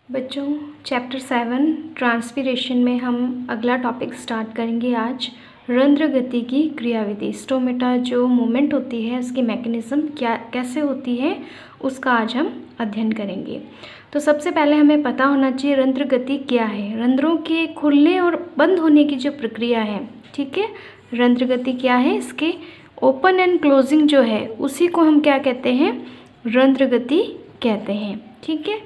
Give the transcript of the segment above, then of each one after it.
बच्चों, chapter 7 transpiration में हम अगला टॉपिक स्टार्ट करेंगे आज। रंध्र गति की क्रियाविधि, स्टोमेटा जो मूवमेंट होती है उसकी मैकेनिज्म कैसे होती है उसका आज हम अध्ययन करेंगे। तो सबसे पहले हमें पता होना चाहिए रंध्र गति क्या है। रंध्रों के खुलने और बंद होने की जो प्रक्रिया है, ठीक है, रंध्र गति क्या है, इसके ओपन एंड क्लोजिंग जो है उसी को हम क्या कहते हैं, रंध्र गति कहते हैं। ठीक है,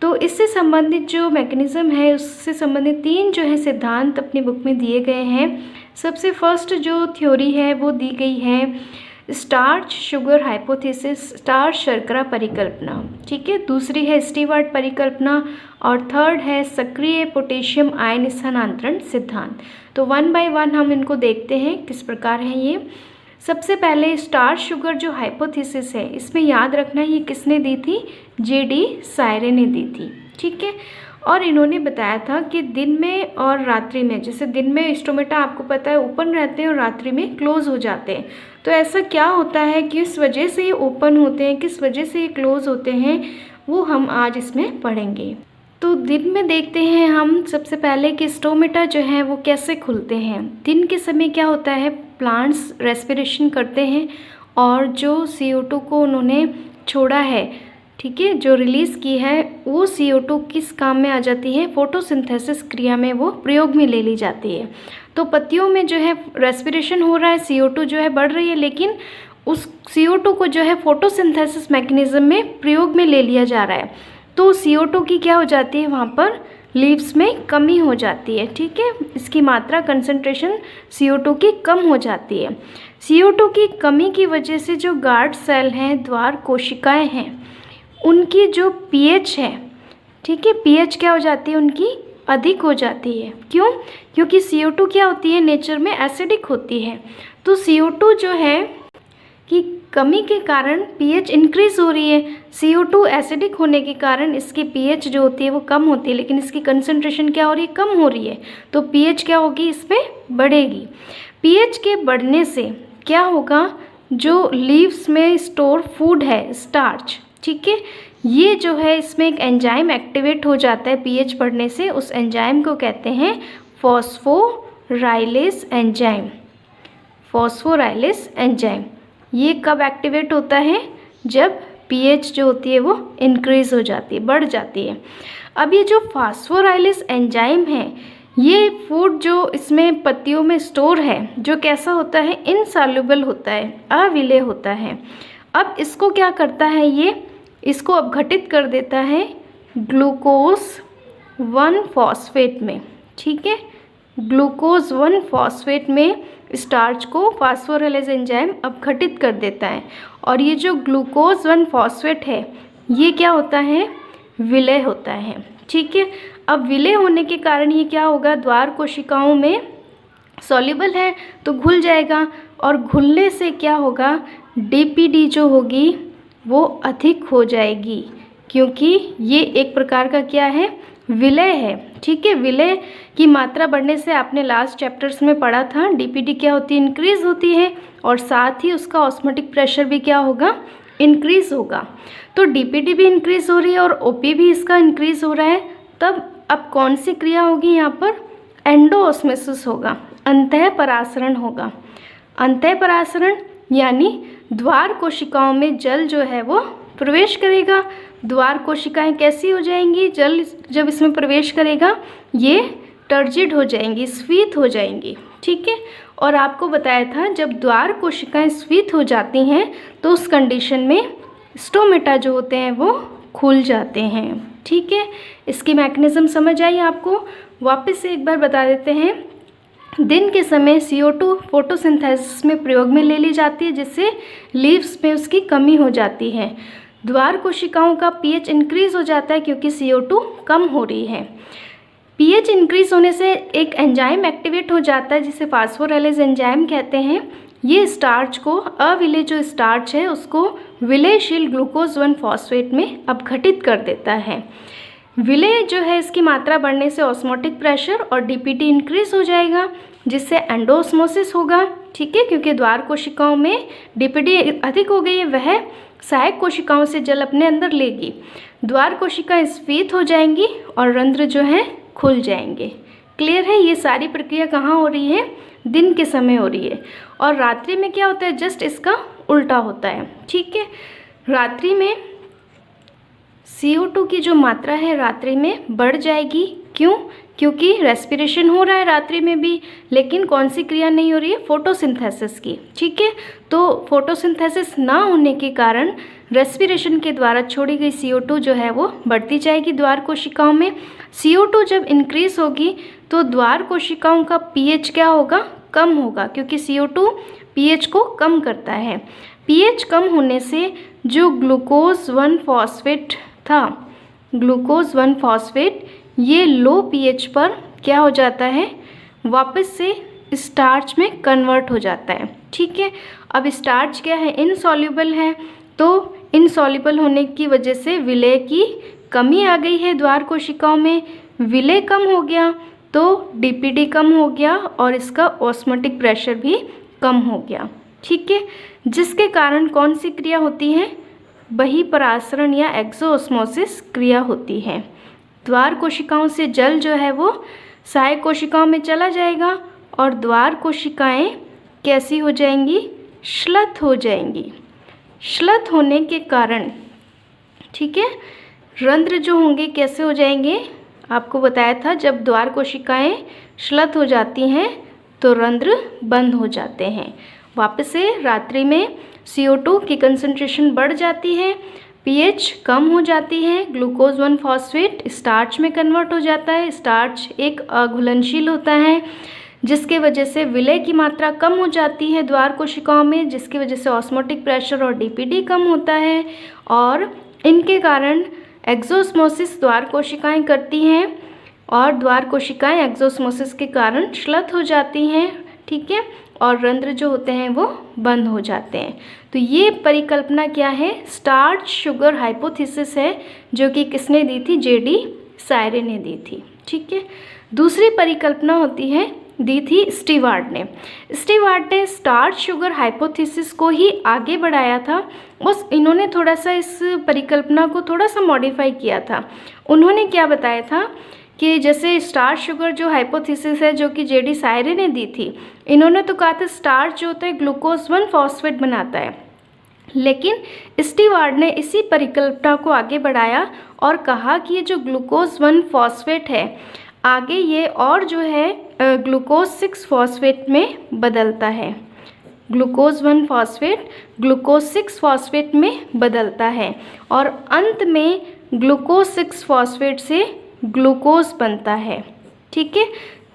तो इससे संबंधित जो मैकेनिज़्म है उससे संबंधित 3 जो है सिद्धांत अपनी बुक में दिए गए हैं। सबसे फर्स्ट जो थ्योरी है वो दी गई है स्टार्च शुगर हाइपोथेसिस, स्टार्च शर्करा परिकल्पना। ठीक है, दूसरी है स्टीवर्ट परिकल्पना और थर्ड है सक्रिय पोटेशियम आयन स्थानांतरण सिद्धांत। तो 1 बाय 1 हम इनको देखते हैं किस प्रकार है ये। सबसे पहले स्टार्च शुगर जो हाइपोथेसिस है, इसमें याद रखना ये किसने दी थी, J.D. सायरे ने दी थी। ठीक है, और इन्होंने बताया था कि दिन में और रात्रि में, जैसे दिन में स्टोमेटा आपको पता है ओपन रहते हैं और रात्रि में क्लोज हो जाते हैं। तो ऐसा क्या होता है, किस वजह से ये ओपन होते हैं, किस वजह से ये क्लोज होते हैं, वो हम आज इसमें पढ़ेंगे। तो दिन में देखते हैं हम सबसे पहले कि स्टोमेटा जो है वो कैसे खुलते हैं। दिन के समय क्या होता है, प्लांट्स रेस्पिरेशन करते हैं और जो CO2 को उन्होंने छोड़ा है, ठीक है, जो रिलीज़ की है, वो CO2 किस काम में आ जाती है, फोटोसिंथेसिस क्रिया में वो प्रयोग में ले ली जाती है। तो पत्तियों में जो है रेस्पिरेशन हो रहा है, CO2 जो है बढ़ रही है, लेकिन उस CO2 को जो है फोटोसिंथेसिस मैकेनिज्म में प्रयोग में ले लिया जा रहा है। तो CO2 की क्या हो जाती है, वहाँ पर लीव्स में कमी हो जाती है। ठीक है, इसकी मात्रा कंसंट्रेशन CO2 की कम हो जाती है। CO2 की कमी की वजह से जो गार्ड सेल हैं, द्वार कोशिकाएं हैं, उनकी जो pH है, ठीक है, pH क्या हो जाती है, उनकी अधिक हो जाती है। क्यों? क्योंकि CO2 क्या होती है, नेचर में एसिडिक होती है। तो CO2 जो है कि कमी के कारण pH इंक्रीज़ हो रही है। CO2 एसिडिक होने के कारण इसकी pH जो होती है वो कम होती है, लेकिन इसकी कंसंट्रेशन क्या हो रही है, कम हो रही है। तो pH क्या होगी, इसमें बढ़ेगी। pH के बढ़ने से क्या होगा, जो लीव्स में स्टोर फूड है, स्टार्च, ठीक है, ये जो है इसमें एक एंजाइम एक्टिवेट हो जाता है pH बढ़ने से। उस एंजाइम को कहते हैं फॉस्फोराइलेज एंजाइम। फॉस्फोराइलेज एंजाइम ये कब एक्टिवेट होता है, जब pH जो होती है वो इंक्रीज़ हो जाती है, बढ़ जाती है। अब ये जो फॉस्फोराइलेज एंजाइम है, ये फूड जो इसमें पत्तियों में स्टोर है, जो कैसा होता है, इनसॉल्युबल होता है, अविलेय होता है। अब इसको क्या करता है, ये इसको अपघटित कर देता है ग्लूकोज 1 फॉस्फेट में। ठीक है, ग्लूकोज 1 फॉस्फेट में स्टार्च को फॉस्फोराइलेज एंजाइम अपघटित कर देता है। और ये जो ग्लूकोज 1 फॉस्फेट है, ये क्या होता है, विलय होता है। ठीक है, अब विलय होने के कारण ये क्या होगा, द्वार कोशिकाओं में सॉल्युबल है तो घुल जाएगा, और घुलने से क्या होगा, DPD जो होगी वो अधिक हो जाएगी, क्योंकि ये एक प्रकार का क्या है, विलय है। ठीक है, विलय की मात्रा बढ़ने से आपने लास्ट चैप्टर्स में पढ़ा था, DPD क्या होती है, इंक्रीज़ होती है, और साथ ही उसका ऑस्मोटिक प्रेशर भी क्या होगा, इंक्रीज़ होगा। तो DPD भी इंक्रीज़ हो रही है और OP भी इसका इंक्रीज़ हो रहा है। तब अब कौन सी क्रिया होगी यहाँ पर, एंडोऑस्मोसिस होगा, अंतः परासरण होगा। अंतः परासरण यानी द्वार कोशिकाओं में जल जो है वो प्रवेश करेगा। द्वार कोशिकाएं कैसी हो जाएंगी, जल जब इसमें प्रवेश करेगा ये टर्जिड हो जाएंगी, स्फीत हो जाएंगी। ठीक है, और आपको बताया था जब द्वार कोशिकाएं स्फीत हो जाती हैं तो उस कंडीशन में स्टोमेटा जो होते हैं वो खुल जाते हैं। ठीक है, इसकी मैकेनिज्म समझ आई आपको। वापस से एक बार बता देते हैं। दिन के समय CO2 फोटोसिंथेसिस में प्रयोग में ले ली जाती है, जिससे लीव्स में उसकी कमी हो जाती है। द्वार कोशिकाओं का pH इंक्रीज़ हो जाता है क्योंकि CO2 कम हो रही है। pH इंक्रीज़ होने से एक एंजाइम एक्टिवेट हो जाता है जिसे फॉस्फोराइलेज एंजाइम कहते हैं। ये स्टार्च को, अविलेय जो स्टार्च है उसको विलयशील ग्लूकोज 1 फॉस्फेट में अपघटित कर देता है। विलय जो है इसकी मात्रा बढ़ने से ऑस्मोटिक प्रेशर और DPD इंक्रीज़ हो जाएगा, जिससे एंडोऑस्मोसिस होगा। ठीक है, क्योंकि द्वार कोशिकाओं में डीपीडी अधिक हो गई है, वह सहायक कोशिकाओं से जल अपने अंदर लेगी। द्वार कोशिकाएं स्फीत हो जाएंगी और रंध्र जो है खुल जाएंगे। क्लियर है? ये सारी प्रक्रिया कहाँ हो रही है? दिन के समय हो रही है। और रात्रि में क्या होता है? जस्ट इसका उल्टा होता है। ठीक है, रात्रि में CO2 की जो मात्रा है रात्रि में बढ़ जाएगी। क्यों? क्योंकि रेस्पिरेशन हो रहा है रात्रि में भी, लेकिन कौन सी क्रिया नहीं हो रही है? फोटोसिंथेसिस की। ठीक है, तो फोटोसिंथेसिस ना होने के कारण रेस्पिरेशन के द्वारा छोड़ी गई CO2 जो है वो बढ़ती जाएगी द्वार कोशिकाओं में। CO2 जब इंक्रीज होगी तो द्वार कोशिकाओं का pH क्या होगा? कम होगा, क्योंकि CO2 pH को कम करता है। pH कम होने से जो ग्लूकोज 1 फॉस्फेट था, ग्लूकोज 1 फॉस्फेट ये लो pH पर क्या हो जाता है? वापस से स्टार्च में कन्वर्ट हो जाता है। ठीक है, अब स्टार्च क्या है? इनसॉल्युबल है, तो इनसॉल्युबल होने की वजह से विलय की कमी आ गई है द्वार कोशिकाओं में। विलय कम हो गया तो डीपीडी कम हो गया और इसका ऑस्मोटिक प्रेशर भी कम हो गया। ठीक है, जिसके कारण कौन सी क्रिया होती है? बहिःपरासरण या एक्सोऑस्मोसिस क्रिया होती है। द्वार कोशिकाओं से जल जो है वो सहायक कोशिकाओं में चला जाएगा और द्वार कोशिकाएं कैसी हो जाएंगी? श्लथ हो जाएंगी। श्लथ होने के कारण, ठीक है, रंध्र जो होंगे कैसे हो जाएंगे? आपको बताया था जब द्वार कोशिकाएं श्लथ हो जाती हैं तो रंध्र बंद हो जाते हैं। वापस से रात्रि में CO2 की कंसंट्रेशन बढ़ जाती है, pH कम हो जाती है, ग्लूकोज 1 फॉस्फेट स्टार्च में कन्वर्ट हो जाता है। स्टार्च एक अघुलनशील होता है, जिसके वजह से विलय की मात्रा कम हो जाती है द्वार कोशिकाओं में, जिसकी वजह से ऑस्मोटिक प्रेशर और डीपीडी कम होता है और इनके कारण एक्सोस्मोसिस द्वार कोशिकाएं करती हैं और द्वार कोशिकाएं एक्सोस्मोसिस के कारण श्लथ हो जाती हैं। ठीक है, और रंध्र जो होते हैं वो बंद हो जाते हैं। तो ये परिकल्पना क्या है? स्टार्च शुगर हाइपोथेसिस है, जो कि किसने दी थी? J.D. सायरे ने दी थी। ठीक है, दूसरी परिकल्पना होती है, दी थी स्टीवार्ड ने। स्टीवार्ड ने स्टार्च शुगर हाइपोथेसिस को ही आगे बढ़ाया था। बस इन्होंने थोड़ा सा इस परिकल्पना को थोड़ा सा मॉडिफाई किया था। उन्होंने क्या बताया था कि जैसे स्टार्च शुगर जो हाइपोथेसिस है, जो कि J.D. सायरे ने दी थी, इन्होंने तो कहा था स्टार्च जो होता है ग्लूकोज 1 फॉस्फेट बनाता है, लेकिन स्टीवार्ड ने इसी परिकल्पना को आगे बढ़ाया और कहा कि ये जो ग्लूकोज 1 फॉस्फेट है आगे ये और जो है ग्लूकोज 6 फॉस्फेट में बदलता है। ग्लूकोज 1 फॉस्फेट ग्लूकोज 6 फॉस्फेट में बदलता है और अंत में ग्लूकोज 6 फॉस्फेट से ग्लूकोज बनता है। ठीक है,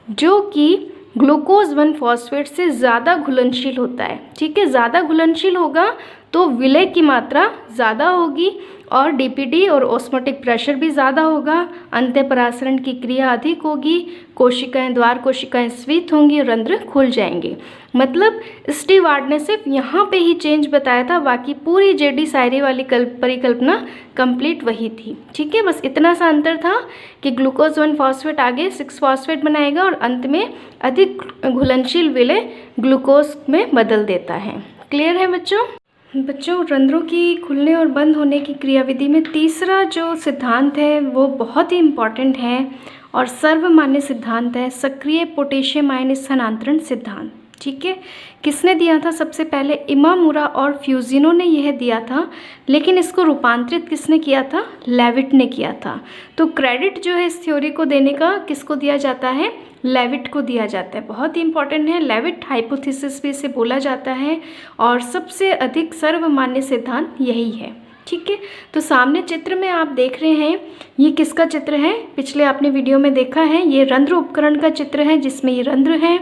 जो कि ग्लूकोज 1 फॉस्फेट से ज़्यादा घुलनशील होता है। ठीक है, ज़्यादा घुलनशील होगा तो विलय की मात्रा ज़्यादा होगी और डीपीडी और ऑस्मोटिक प्रेशर भी ज़्यादा होगा, अंत्यपरासरण की क्रिया अधिक होगी, कोशिकाएं द्वार कोशिकाएं स्फीत होंगी, रंध्र खुल जाएंगे। मतलब स्टीवार्ड ने सिर्फ यहाँ पे ही चेंज बताया था, बाकी पूरी J.D. सायरे वाली परिकल्पना कंप्लीट वही थी। ठीक है, बस इतना सा अंतर था कि ग्लूकोज 1 फॉस्फेट आगे 6 फॉस्फेट बनाएगा और अंत में अधिक घुलनशील विलय ग्लूकोज में बदल देता है। क्लियर है बच्चों? रंध्रों की खुलने और बंद होने की क्रियाविधि में तीसरा जो सिद्धांत है वो बहुत ही इम्पॉर्टेंट है और सर्वमान्य सिद्धांत है, सक्रिय पोटेशियम आयन स्थानांतरण सिद्धांत। ठीक है, किसने दिया था? सबसे पहले इमामुरा और फ्यूजिनो ने यह दिया था, लेकिन इसको रूपांतरित किसने किया था? लेविट ने किया था। तो क्रेडिट जो है इस थ्योरी को देने का किसको दिया जाता है? लेविट को दिया जाता है। बहुत ही इंपॉर्टेंट है, लेविट हाइपोथेसिस भी इसे बोला जाता है और सबसे अधिक सर्वमान्य सिद्धांत यही है। ठीक है, तो सामने चित्र में आप देख रहे हैं, ये किसका चित्र है? पिछले आपने वीडियो में देखा है, ये रंध्र उपकरण का चित्र है जिसमें ये रंध्र है,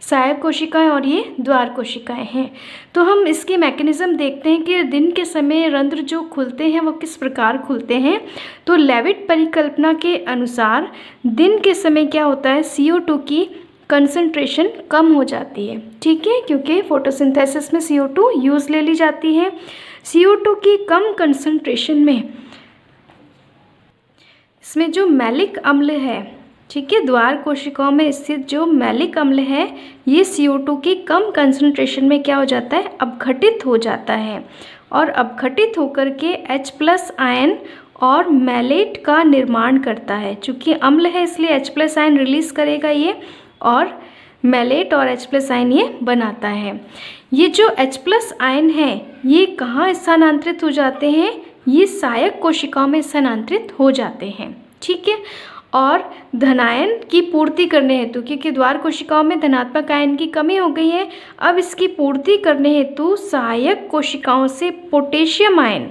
सहायक कोशिकाएं और ये द्वार कोशिकाएं हैं। तो हम इसकी मैकेनिज्म देखते हैं कि दिन के समय रंध्र जो खुलते हैं वो किस प्रकार खुलते हैं। तो लेविट परिकल्पना के अनुसार दिन के समय क्या होता है? CO2 की कंसंट्रेशन कम हो जाती है। ठीक है, क्योंकि फोटोसिंथेसिस में CO2 यूज़ ले ली जाती है। CO2 की कम कंसंट्रेशन में इसमें जो मैलिक अम्ल है ठीक है। द्वार कोशिकाओं में स्थित जो मैलिक अम्ल है ये CO2 की कम कंसंट्रेशन में क्या हो जाता है, अपघटित हो जाता है और अपघटित होकर के H+ आयन और मैलेट का निर्माण करता है। चूँकि अम्ल है इसलिए H+ आयन रिलीज करेगा ये और मैलेट और H+ आयन ये बनाता है। ये जो H+ आयन है ये कहाँ स्थानांतरित हो जाते हैं, ये सहायक कोशिकाओं में स्थानांतरित हो जाते हैं। ठीक है। और धनायन की पूर्ति करने हेतु, क्योंकि द्वार कोशिकाओं में धनात्मक आयन की कमी हो गई है, अब इसकी पूर्ति करने हेतु सहायक कोशिकाओं से पोटेशियम आयन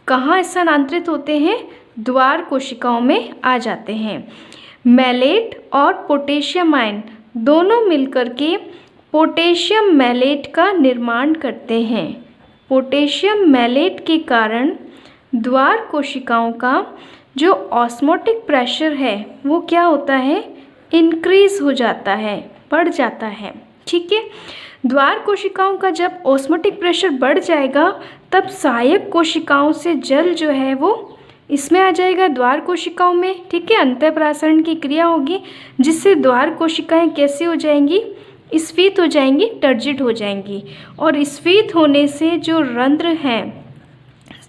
कहाँ स्थानांतरित होते हैं, द्वार कोशिकाओं में आ जाते हैं। मैलेट और पोटेशियम आयन दोनों मिलकर के पोटेशियम मैलेट का निर्माण करते हैं। पोटेशियम मैलेट के कारण द्वार कोशिकाओं का जो ऑस्मोटिक प्रेशर है वो क्या होता है, इंक्रीज हो जाता है, बढ़ जाता है। ठीक है। द्वार कोशिकाओं का जब ऑस्मोटिक प्रेशर बढ़ जाएगा तब सहायक कोशिकाओं से जल जो है वो इसमें आ जाएगा, द्वार कोशिकाओं में। ठीक है। अंतःप्रासरण की क्रिया होगी जिससे द्वार कोशिकाएं कैसी हो जाएंगी, स्फीत हो जाएंगी, टर्जिड हो जाएंगी। और स्फीत होने से जो रंध्र हैं,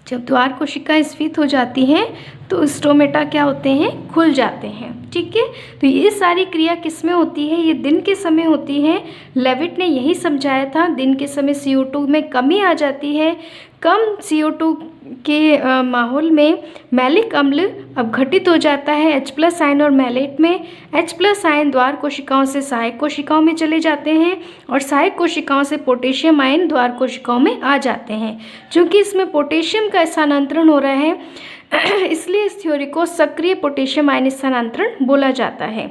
जब द्वार कोशिकाएं स्फीत हो जाती हैं तो स्टोमेटा क्या होते हैं, खुल जाते हैं। ठीक है। तो ये सारी क्रिया किस में होती है, ये दिन के समय होती है। लेविट ने यही समझाया था, दिन के समय CO2 में कमी आ जाती है। कम CO2 के माहौल में मैलिक अम्ल अपघटित हो जाता है H+ आयन और मैलेट में। H+ आयन द्वार कोशिकाओं से सहायक कोशिकाओं में चले जाते हैं और सहायक कोशिकाओं से पोटेशियम आयन द्वार कोशिकाओं में आ जाते हैं। चूँकि इसमें पोटेशियम का स्थानांतरण हो रहा है इसलिए इस थ्योरी को सक्रिय पोटेशियम आयन स्थानांतरण बोला जाता है।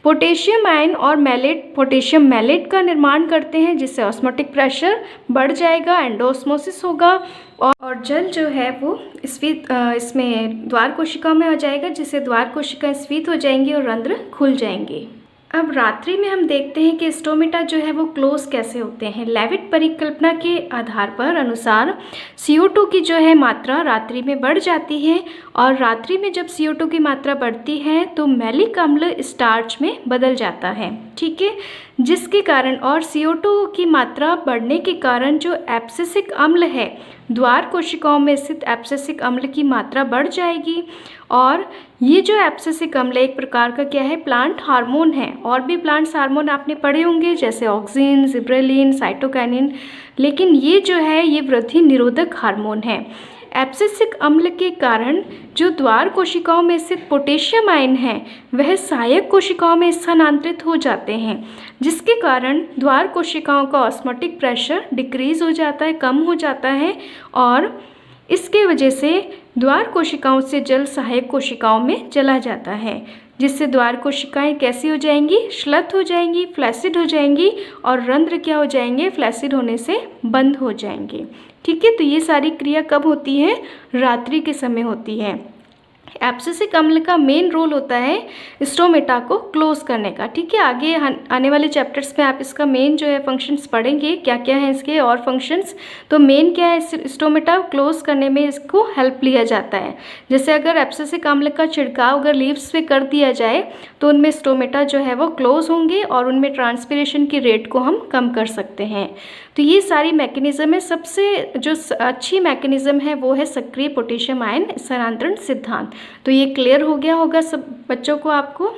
पोटेशियम आयन और मैलेट पोटेशियम मैलेट का निर्माण करते हैं जिससे ऑस्मोटिक प्रेशर बढ़ जाएगा, एंडोस्मोसिस होगा और जल जो है वो स्फीत इसमें द्वार कोशिका में आ जाएगा जिससे द्वार कोशिकाएं स्फीत हो जाएंगी और रंध्र खुल जाएंगे। अब रात्रि में हम देखते हैं कि स्टोमेटा जो है वो क्लोज कैसे होते हैं। लेविट परिकल्पना के आधार पर अनुसार CO2 की जो है मात्रा रात्रि में बढ़ जाती है और रात्रि में जब CO2 की मात्रा बढ़ती है तो मैलिक अम्ल स्टार्च में बदल जाता है। ठीक है। जिसके कारण और CO2 की मात्रा बढ़ने के कारण जो एब्सिसिक अम्ल है, द्वार कोशिकाओं में स्थित एब्सिसिक अम्ल की मात्रा बढ़ जाएगी। और ये जो एब्सिसिक अम्ल एक प्रकार का क्या है, प्लांट हार्मोन है। और भी प्लांट्स हार्मोन आपने पढ़े होंगे जैसे ऑक्सिन, जिब्रेलिन, साइटोकाइनिन, लेकिन ये जो है ये वृद्धि निरोधक हार्मोन है। एब्सिसिक अम्ल के कारण जो द्वार कोशिकाओं में स्थित पोटेशियम आयन है वह सहायक कोशिकाओं में स्थानांतरित हो जाते हैं, जिसके कारण द्वार कोशिकाओं का ऑस्मोटिक प्रेशर डिक्रीज हो जाता है, कम हो जाता है और इसके वजह से द्वार कोशिकाओं से जल सहायक कोशिकाओं में चला जाता है, जिससे द्वार कोशिकाएं कैसी हो जाएंगी, श्लथ हो जाएंगी, फ्लैसिड हो जाएंगी और रंध्र क्या हो जाएंगे, फ्लैसिड होने से बंद हो जाएंगे। ठीक है। तो ये सारी क्रिया कब होती है, रात्रि के समय होती है। एब्सिसिक अम्ल का मेन रोल होता है स्टोमेटा को क्लोज करने का। ठीक है। आगे आने वाले चैप्टर्स में आप इसका मेन जो है फंक्शंस पढ़ेंगे, क्या क्या है इसके और फंक्शंस। तो मेन क्या है, स्टोमेटा क्लोज करने में इसको हेल्प लिया जाता है। जैसे अगर एब्सिसिक अम्ल का छिड़काव अगर लीव्स पे कर दिया जाए तो उनमें स्टोमेटा जो है वो क्लोज होंगे और उनमें ट्रांसपिरेशन की रेट को हम कम कर सकते हैं। तो ये सारी मैकेनिज्म है। सबसे जो अच्छी मैकेनिज्म है वो है सक्रिय पोटेशियम आयन स्थानांतरण सिद्धांत। तो ये क्लियर हो गया होगा सब बच्चों को आपको।